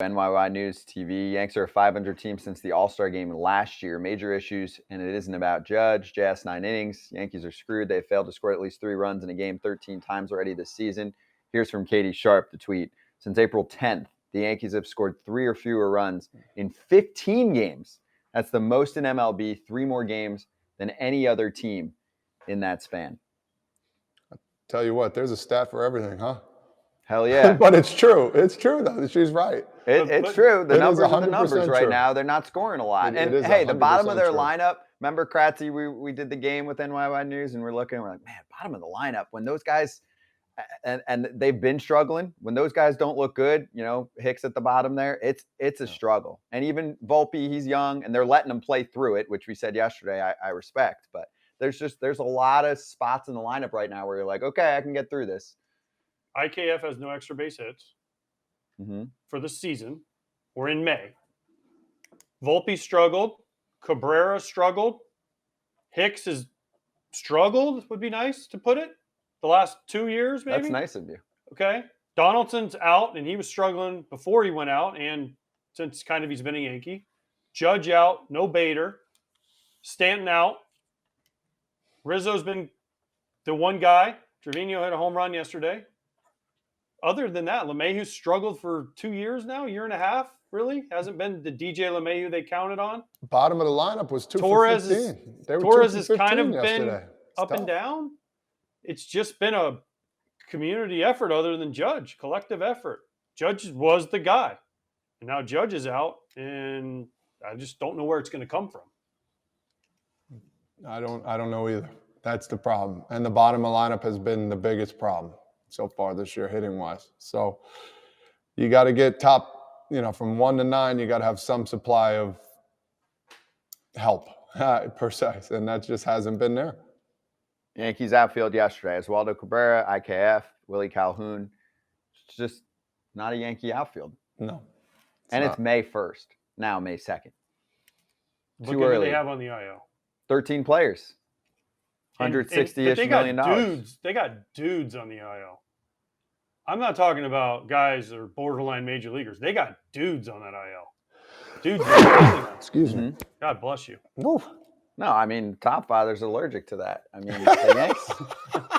NYY News TV. Yanks are a 500 team since the All-Star game last year. Major issues, and it isn't about Judge. Jazz 9 innings. Yankees are screwed. They failed to score at least 3 runs in a game 13 times already this season. Here's from Katie Sharp, the tweet. Since April 10th, the Yankees have scored 3 or fewer runs in 15 games. That's the most in MLB, 3 more games than any other team in that span. Tell you what, there's a stat for everything, huh? Hell yeah. But it's true. It's true, though. She's right. It's true. The numbers are the 100% numbers right true. now. They're not scoring a lot. It And is hey, the bottom of their true. lineup, remember Kratzy, we did the game with NYY News, and we're looking, we're like, man, bottom of the lineup. When those guys, and they've been struggling, when those guys don't look good, you know, Hicks at the bottom there, it's a struggle. And even Volpe, he's young, and they're letting him play through it, which we said yesterday I respect. But there's a lot of spots in the lineup right now where you're like, okay, I can get through this. IKF has no extra base hits for the season. We're in May. Volpe struggled. Cabrera struggled. Hicks has struggled, would be nice to put it. The last 2 years, maybe. That's nice of you. Okay. Donaldson's out, and he was struggling before he went out, and since kind of he's been a Yankee. Judge out. No Bader. Stanton out. Rizzo's been the one guy. Trevino hit a home run yesterday. Other than that, LeMahieu struggled for 2 years now, year and a half, really. Hasn't been the DJ LeMahieu they counted on. Bottom of the lineup was 2 Torres for 15. Torres has kind of yesterday. been up and down. It's just been a community effort other than Judge, collective effort. Judge was the guy. And now Judge is out, and I just don't know where it's going to come from. I don't know either. That's the problem. And the bottom of the lineup has been the biggest problem so far this year, hitting wise. So you got to get top, from 1 to 9, you got to have some supply of help per se. And that just hasn't been there. Yankees outfield yesterday. Oswaldo Cabrera, IKF, Willie Calhoun. It's just not a Yankee outfield. No. It's May 1st. Now May 2nd. Too early. What do they have on the IL? 13 players. $160-ish million. They got dudes on the IL. I'm not talking about guys that are borderline major leaguers. They got dudes on that IL. Dudes. Excuse me. God bless you. Oof. No, I mean, Top Father's allergic to that. I mean, the Yanks,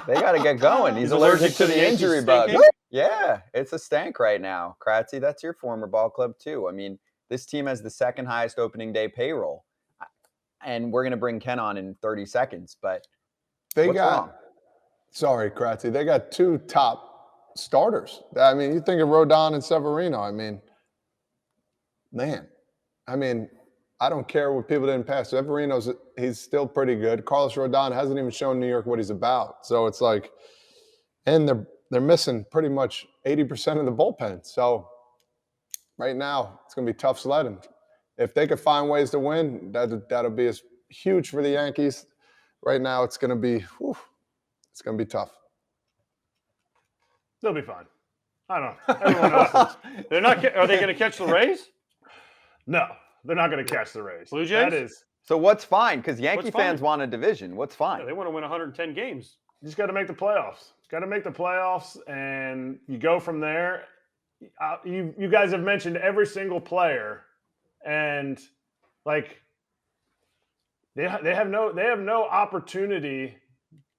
they got to get going. He's allergic to the injury bug. Yeah, it's a stank right now. Kratzy, that's your former ball club too. I mean, this team has the second highest opening day payroll. And we're going to bring Ken on in 30 seconds, but what's wrong? Sorry, Kratzy. They got 2 top starters. I mean, you think of Rodon and Severino. I mean, I don't care what people didn't pass. Severino's, he's still pretty good. Carlos Rodon hasn't even shown New York what he's about. So it's like, and they're missing pretty much 80% of the bullpen. So right now, it's going to be tough sledding. If they could find ways to win, that'll be as huge for the Yankees. Right now, it's going to be tough. They'll be fine. I don't know. Everyone else is. They're not. Are they going to catch the Rays? No, they're not going to catch the Rays. Blue Jays? That is. So what's fine? Because Yankee fans want a division. What's fine? Yeah, they want to win 110 games. You just got to make the playoffs. Got to make the playoffs, and you go from there. You guys have mentioned every single player, and like they have no opportunity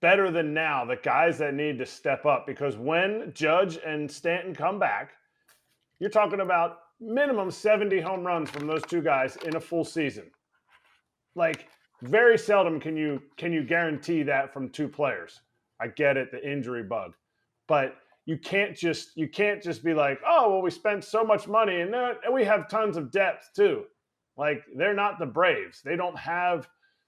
better than now. The guys that need to step up, because when Judge and Stanton come back, you're talking about minimum 70 home runs from those 2 guys in a full season. Like, very seldom can you guarantee that from 2 players. I get it, the injury bug, but you can't just be like, oh, well, we spent so much money and we have tons of depth too. Like, they're not the Braves. They don't have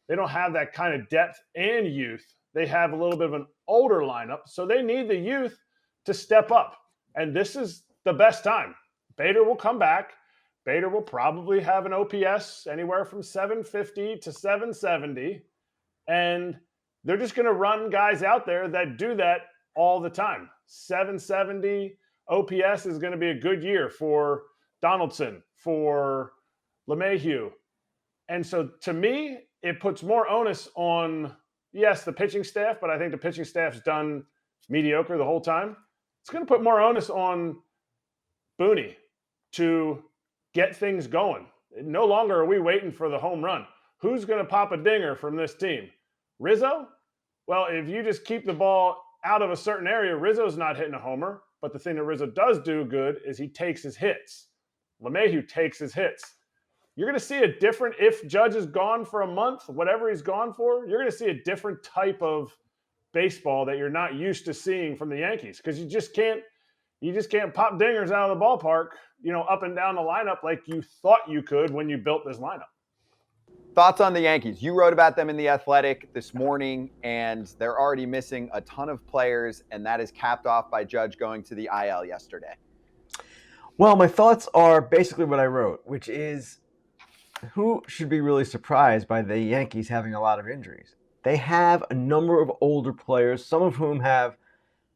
that kind of depth and youth. They have a little bit of an older lineup, so they need the youth to step up. And this is the best time. Bader will come back. Bader will probably have an OPS anywhere from 750 to 770. And they're just going to run guys out there that do that all the time. 770 OPS is going to be a good year for Donaldson, for LeMahieu. And so to me, it puts more onus on, yes, the pitching staff, but I think the pitching staff's done mediocre the whole time. It's going to put more onus on Booney to get things going. No longer are we waiting for the home run. Who's going to pop a dinger from this team? Rizzo? Well, if you just keep the ball out of a certain area, Rizzo's not hitting a homer. But the thing that Rizzo does do good is he takes his hits. LeMahieu takes his hits. You're going to see a different, if Judge is gone for a month, whatever he's gone for, you're going to see a different type of baseball that you're not used to seeing from the Yankees, because you just can't pop dingers out of the ballpark, up and down the lineup like you thought you could when you built this lineup. Thoughts on the Yankees? You wrote about them in The Athletic this morning, and they're already missing a ton of players, and that is capped off by Judge going to the IL yesterday. Well, my thoughts are basically what I wrote, which is who should be really surprised by the Yankees having a lot of injuries? They have a number of older players, some of whom have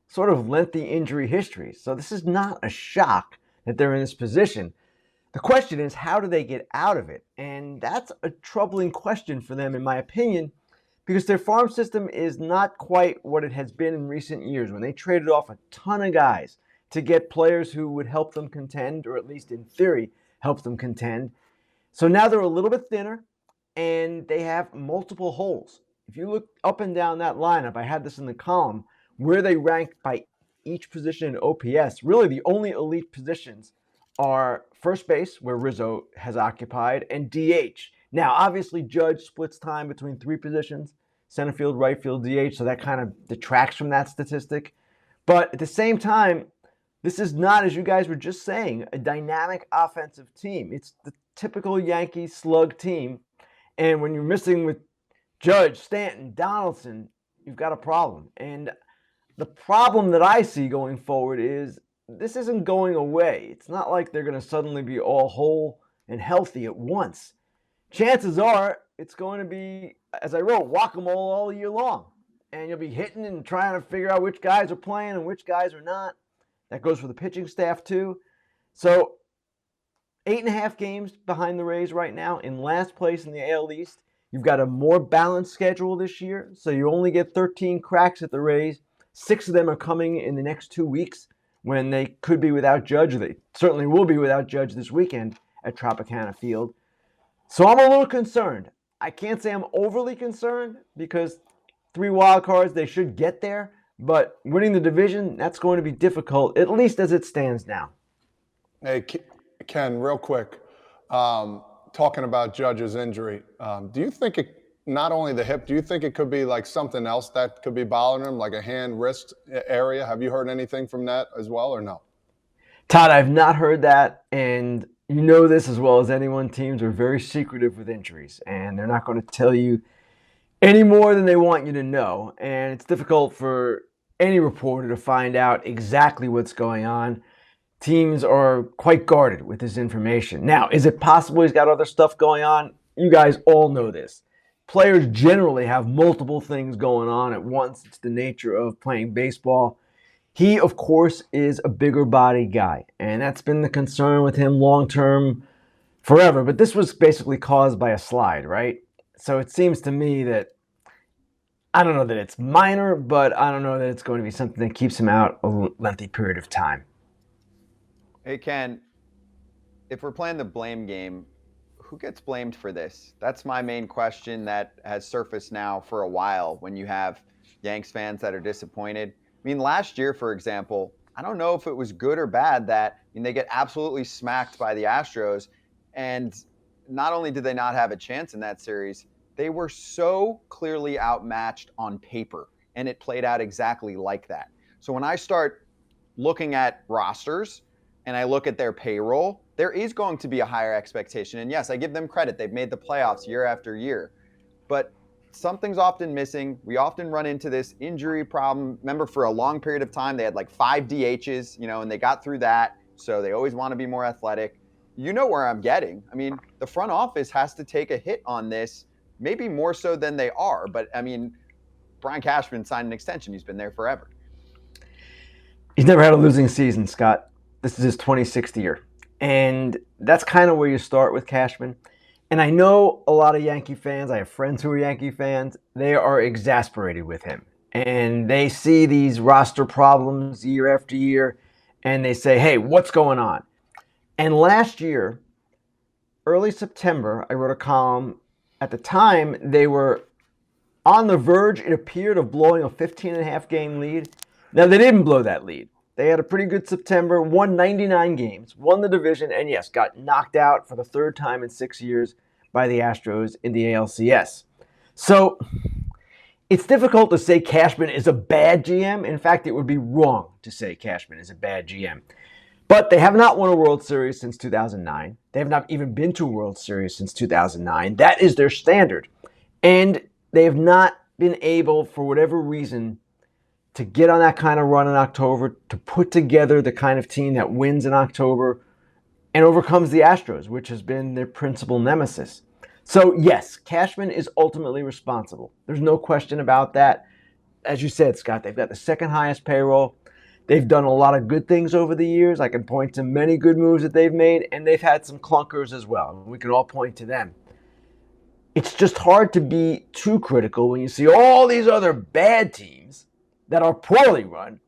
sort of lengthy injury histories. So this is not a shock that they're in this position. The question is, how do they get out of it? And that's a troubling question for them, in my opinion, because their farm system is not quite what it has been in recent years, when they traded off a ton of guys to get players who would help them contend, or at least in theory, help them contend. So now they're a little bit thinner, and they have multiple holes. If you look up and down that lineup, I had this in the column, where they rank by each position in OPS. Really, the only elite positions are first base, where Rizzo has occupied, and DH. Now, obviously, Judge splits time between three positions, center field, right field, DH, so that kind of detracts from that statistic. But at the same time, this is not, as you guys were just saying, a dynamic offensive team. It's the typical Yankee slug team. And when you're missing with Judge, Stanton, Donaldson, you've got a problem. And the problem that I see going forward is this isn't going away. It's not like they're going to suddenly be all whole and healthy at once. Chances are it's going to be, as I wrote, whack-a-mole all year long. And you'll be hitting and trying to figure out which guys are playing and which guys are not. That goes for the pitching staff too. So 8.5 games behind the Rays right now, in last place in the AL East. You've got a more balanced schedule this year, so you only get 13 cracks at the Rays. 6 of them are coming in the next 2 weeks, when they could be without Judge. They certainly will be without Judge this weekend at Tropicana Field. So I'm a little concerned. I can't say I'm overly concerned, because 3 wild cards, they should get there. But winning the division, that's going to be difficult, at least as it stands now. Hey, Ken, real quick, talking about Judge's injury, do you think it, not only the hip, do you think it could be like something else that could be bothering him, like a hand, wrist area? Have you heard anything from that as well, or no? Todd, I've not heard that, and you know this as well as anyone. Teams are very secretive with injuries, and they're not going to tell you any more than they want you to know. And it's difficult for any reporter to find out exactly what's going on. Teams are quite guarded with this information. Now, is it possible he's got other stuff going on? You guys all know this. Players generally have multiple things going on at once. It's the nature of playing baseball. He, of course, is a bigger body guy, and that's been the concern with him long-term forever. But this was basically caused by a slide, right? So it seems to me that, I don't know that it's minor, but I don't know that it's going to be something that keeps him out a lengthy period of time. Hey, Ken, if we're playing the blame game, who gets blamed for this? That's my main question that has surfaced now for a while when you have Yanks fans that are disappointed. I mean, last year, for example, I don't know if it was good or bad that, they get absolutely smacked by the Astros. And not only did they not have a chance in that series, they were so clearly outmatched on paper, and it played out exactly like that. So when I start looking at rosters and I look at their payroll, there is going to be a higher expectation. And yes, I give them credit. They've made the playoffs year after year. But something's often missing. We often run into this injury problem. Remember, for a long period of time, they had like 5 DHs, and they got through that. So they always want to be more athletic. You know where I'm getting. I mean, the front office has to take a hit on this, maybe more so than they are. But, Brian Cashman signed an extension. He's been there forever. He's never had a losing season, Scott. This is his 26th year. And that's kind of where you start with Cashman. And I know a lot of Yankee fans, I have friends who are Yankee fans, they are exasperated with him. And they see these roster problems year after year, and they say, hey, what's going on? And last year, early September, I wrote a column. At the time, they were on the verge, it appeared, of blowing a 15.5 game lead. Now, they didn't blow that lead. They had a pretty good September, won 99 games, won the division, and yes, got knocked out for the third time in 6 years by the Astros in the ALCS. So it's difficult to say Cashman is a bad GM. In fact, it would be wrong to say Cashman is a bad GM. But they have not won a World Series since 2009. They have not even been to a World Series since 2009. That is their standard. And they have not been able, for whatever reason, to get on that kind of run in October, to put together the kind of team that wins in October and overcomes the Astros, which has been their principal nemesis. So yes, Cashman is ultimately responsible. There's no question about that. As you said, Scott, they've got the second highest payroll. They've done a lot of good things over the years. I can point to many good moves that they've made, and they've had some clunkers as well. We can all point to them. It's just hard to be too critical when you see all these other bad teams that are poorly run,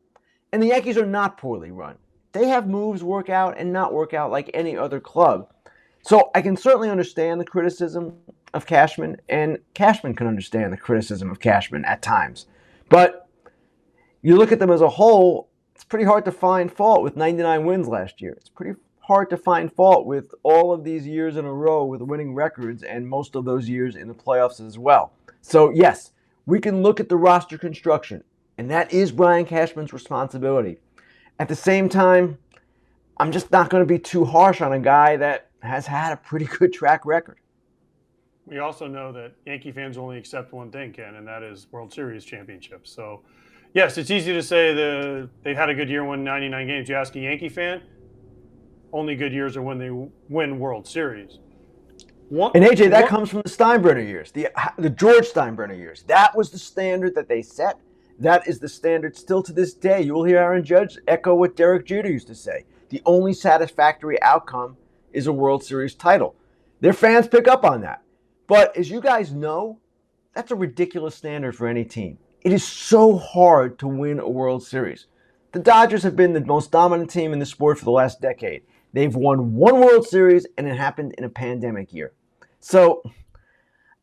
and the Yankees are not poorly run. They have moves work out and not work out like any other club. So I can certainly understand the criticism of Cashman, and Cashman can understand the criticism of Cashman at times. But you look at them as a whole, it's pretty hard to find fault with 99 wins last year. It's pretty hard to find fault with all of these years in a row with winning records, and most of those years in the playoffs as well. So yes, we can look at the roster construction, and that is Brian Cashman's responsibility. At the same time, I'm just not going to be too harsh on a guy that has had a pretty good track record. We also know that Yankee fans only accept one thing, Ken, and that is World Series championships. So, yes, it's easy to say they've had a good year, won 99 games. You ask a Yankee fan, only good years are when they win World Series. And AJ, that comes from the Steinbrenner years, the George Steinbrenner years. That was the standard that they set. That is the standard still to this day. You will hear Aaron Judge echo what Derek Jeter used to say. The only satisfactory outcome is a World Series title. Their fans pick up on that. But as you guys know, that's a ridiculous standard for any team. It is so hard to win a World Series. The Dodgers have been the most dominant team in the sport for the last decade. They've won one World Series, and it happened in a pandemic year. So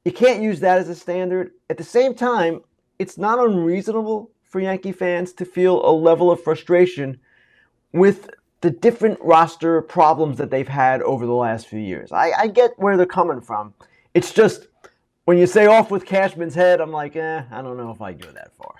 you can't use that as a standard. At the same time, it's not unreasonable for Yankee fans to feel a level of frustration with the different roster problems that they've had over the last few years. I get where they're coming from. It's just, when you say off with Cashman's head, I'm like, I don't know if I go that far.